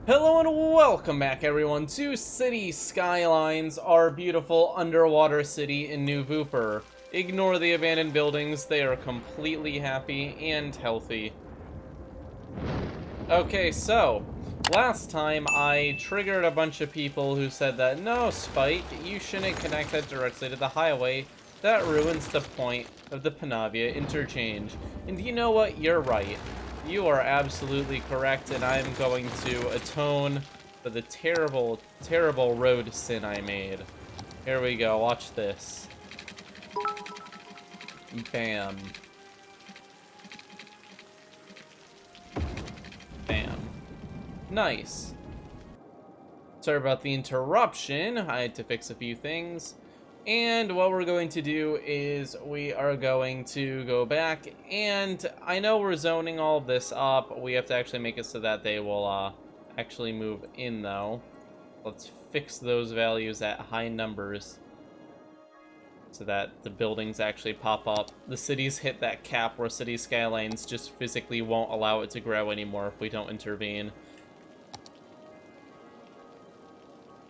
Hello and welcome back everyone to City Skylines, our beautiful underwater city in New Vooper. Ignore the abandoned buildings, they are completely happy and healthy. Okay, so, last time I triggered a bunch of people who said that, no, Spike, you shouldn't connect that directly to the highway. That ruins the point of the Panavia interchange. And you know what? You're right. You are absolutely correct, and I'm going to atone for the terrible, terrible road sin I made. Here we go, watch this. Bam. Bam. Nice. Sorry about the interruption. I had to fix a few things. And what we're going to do is we are going to go back, and I know we're zoning all of this up. We have to actually make it so that they will actually move in, though. Let's fix those values at high numbers so that the buildings actually pop up. The cities hit that cap where City Skylines just physically won't allow it to grow anymore if we don't intervene.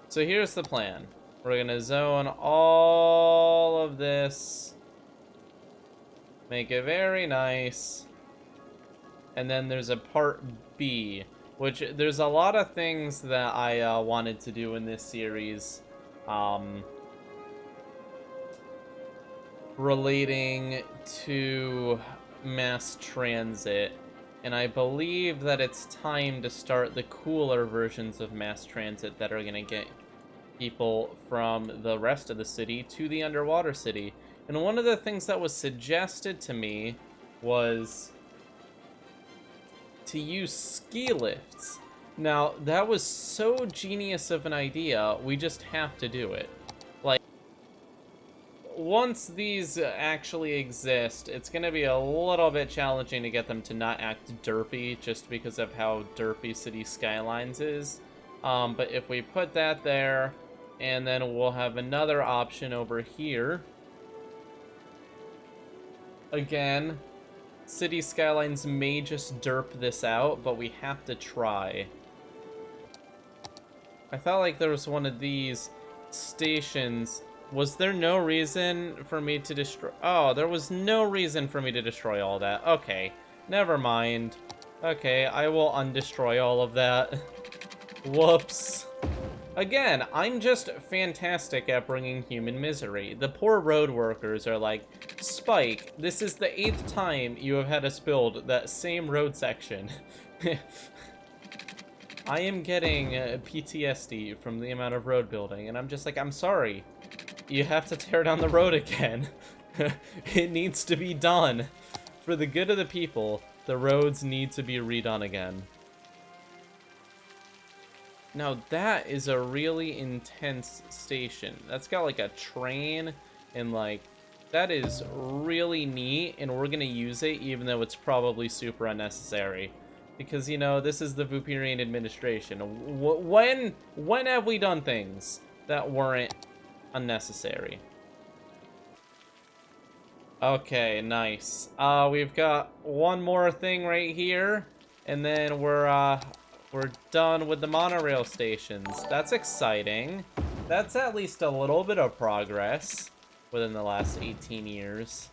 So here's the plan. We're gonna zone all of this, make it very nice, and then there's a part B, which there's a lot of things that I wanted to do in this series, relating to mass transit, and I believe that it's time to start the cooler versions of mass transit that are gonna get people from the rest of the city to the underwater city. And one of the things that was suggested to me was to use ski lifts. Now, that was so genius of an idea, we just have to do it. Like, once these actually exist, it's gonna be a little bit challenging to get them to not act derpy just because of how derpy City Skylines is. But if we put that there, and then we'll have another option over here. Again, City Skylines may just derp this out, but we have to try. I felt like there was one of these stations. Was there no reason for me to destroy? Oh, there was no reason for me to destroy all that. Okay, never mind. Okay, I will undestroy all of that. Whoops. Again, I'm just fantastic at bringing human misery. The poor road workers are like, Spike, this is the 8th time you have had us build that same road section. I am getting PTSD from the amount of road building, and I'm just like, I'm sorry. You have to tear down the road again. It needs to be done. For the good of the people, the roads need to be redone again. Now that is a really intense station. That's got like a train and like, that is really neat, and we're gonna use it even though it's probably super unnecessary. Because, you know, this is the Vooperian administration. When have we done things that weren't unnecessary? Okay, nice. We've got one more thing right here, and then we're done with the monorail stations. That's exciting. That's at least a little bit of progress within the last 18 years.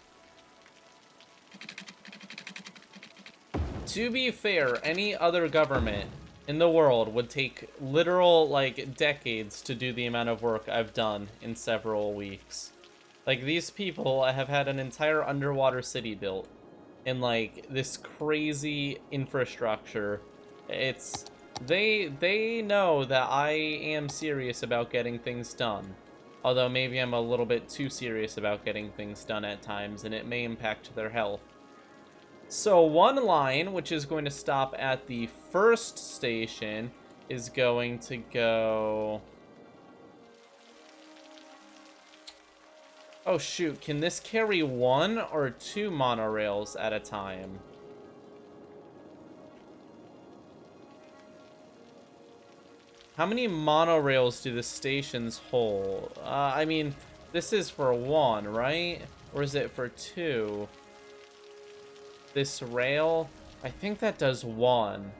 To be fair, any other government in the world would take literal, like, decades to do the amount of work I've done in several weeks. Like, these people have had an entire underwater city built, and, like, this crazy infrastructure. They know that I am serious about getting things done. Although maybe I'm a little bit too serious about getting things done at times, and it may impact their health. So one line, which is going to stop at the first station, is going to go... Oh shoot, can this carry 1 or 2 monorails at a time? How many monorails do the stations hold? I mean, this is for 1, right? Or is it for 2? This rail, I think that does 1.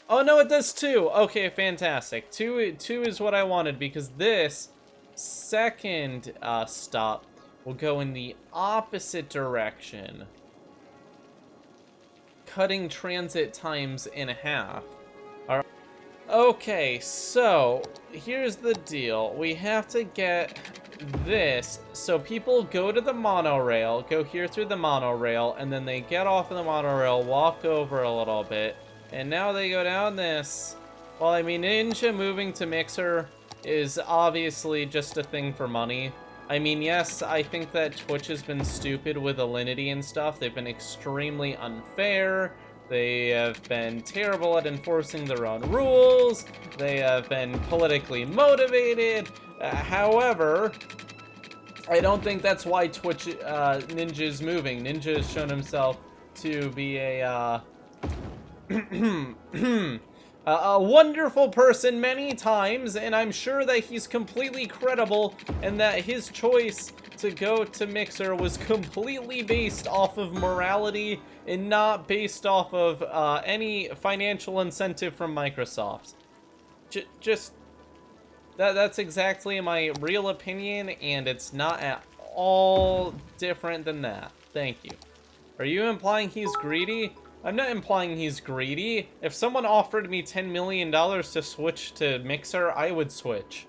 Oh, no, it does too. Okay, fantastic. Two is what I wanted, because this second stop will go in the opposite direction, cutting transit times in half. All right. Okay, so here's the deal. We have to get this. So people go to the monorail, go here through the monorail, and then they get off of the monorail, walk over a little bit, and now they go down this. Well, I mean, Ninja moving to Mixer is obviously just a thing for money. I mean, yes, I think that Twitch has been stupid with Alinity and stuff. They've been extremely unfair. They have been terrible at enforcing their own rules. They have been politically motivated. However, I don't think that's why Twitch Ninja is moving. Ninja has shown himself to be a a wonderful person many times, and I'm sure that he's completely credible and that his choice to go to Mixer was completely based off of morality and not based off of any financial incentive from Microsoft. That's exactly my real opinion, and it's not at all different than that. Thank you. Are you implying he's greedy? I'm not implying he's greedy. If someone offered me $10 million to switch to Mixer, I would switch.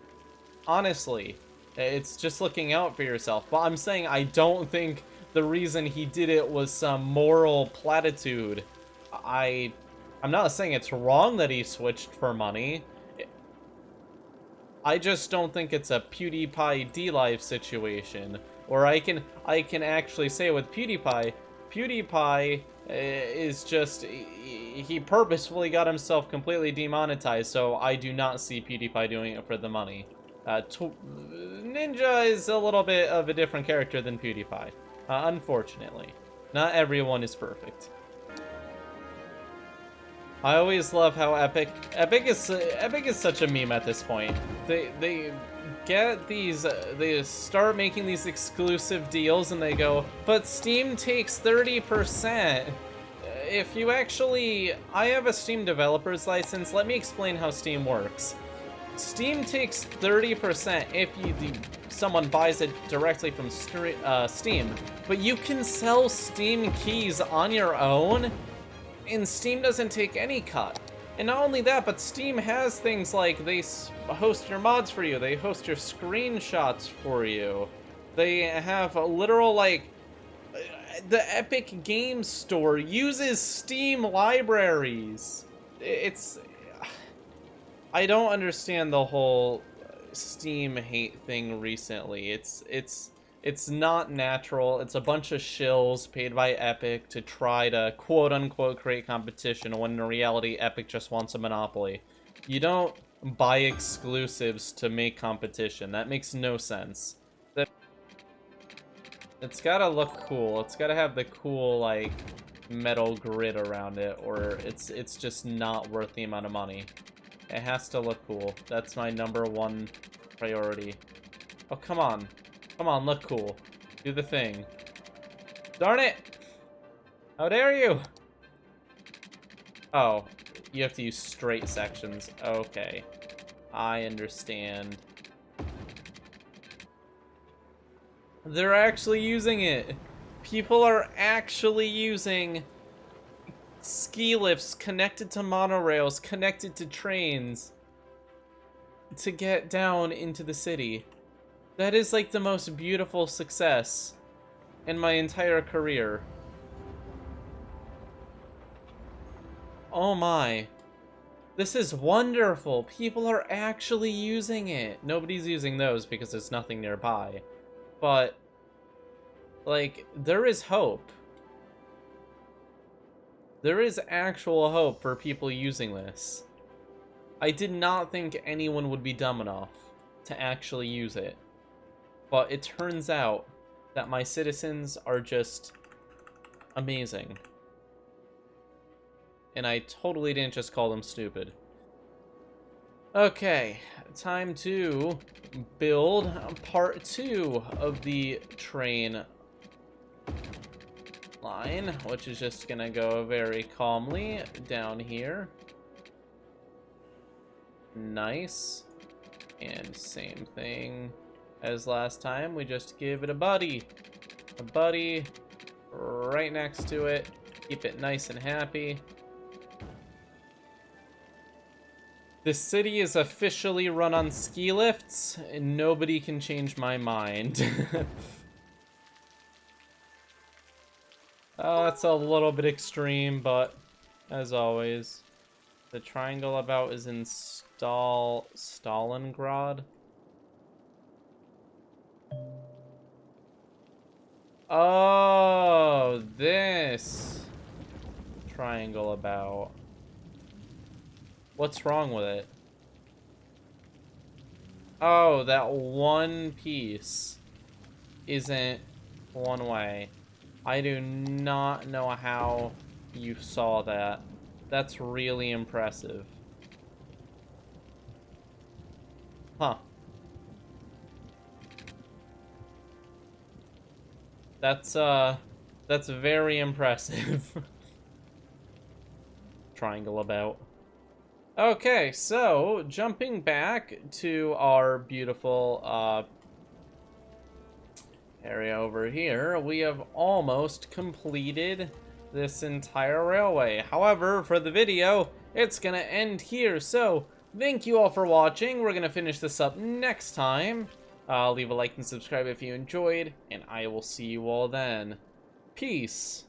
Honestly, it's just looking out for yourself. But I'm saying I don't think the reason he did it was some moral platitude. I'm not saying it's wrong that he switched for money. I just don't think it's a PewDiePie D-Live situation. Or I can actually say with PewDiePie is just, he purposefully got himself completely demonetized, so I do not see PewDiePie doing it for the money. Ninja is a little bit of a different character than PewDiePie, unfortunately. Not everyone is perfect. I always love how Epic is such a meme at this point. They get these, they start making these exclusive deals and they go, but Steam takes 30%. If you actually, I have a Steam developer's license. Let me explain how Steam works. Steam takes 30% if someone buys it directly from Steam, but you can sell Steam keys on your own, and Steam doesn't take any cut. And not only that, but Steam has things like they host your mods for you, they host your screenshots for you, they have a literal, like, the Epic Games Store uses Steam libraries. I don't understand the whole Steam hate thing recently. It's not natural. It's a bunch of shills paid by Epic to try to quote-unquote create competition when in reality Epic just wants a monopoly. You don't buy exclusives to make competition. That makes no sense. It's gotta look cool. It's gotta have the cool, like, metal grid around it, or it's just not worth the amount of money. It has to look cool. That's my #1 priority. Oh, come on. Come on, look cool. Do the thing. Darn it! How dare you! Oh, you have to use straight sections. Okay. I understand. They're actually using it! People are actually using ski lifts connected to monorails, connected to trains, to get down into the city. That is like the most beautiful success in my entire career. Oh my. This is wonderful. People are actually using it. Nobody's using those because there's nothing nearby. But, like, there is hope. There is actual hope for people using this. I did not think anyone would be dumb enough to actually use it. But it turns out that my citizens are just amazing. And I totally didn't just call them stupid. Okay, time to build part 2 of the train line, which is just gonna go very calmly down here. Nice. And same thing as last time. We just give it a buddy. A buddy right next to it. Keep it nice and happy. This city is officially run on ski lifts, and nobody can change my mind. That's a little bit extreme, but as always, the triangle about is in Stalingrad. Oh, this triangle about. What's wrong with it? Oh, that one piece isn't one way. I do not know how you saw that. That's really impressive. Huh. That's very impressive. Triangle about. Okay, so jumping back to our beautiful area over here, we have almost completed this entire railway. However, for the video, it's gonna end here. So thank you all for watching. We're gonna finish this up next time. Leave a like and subscribe if you enjoyed, and I will see you all then. Peace.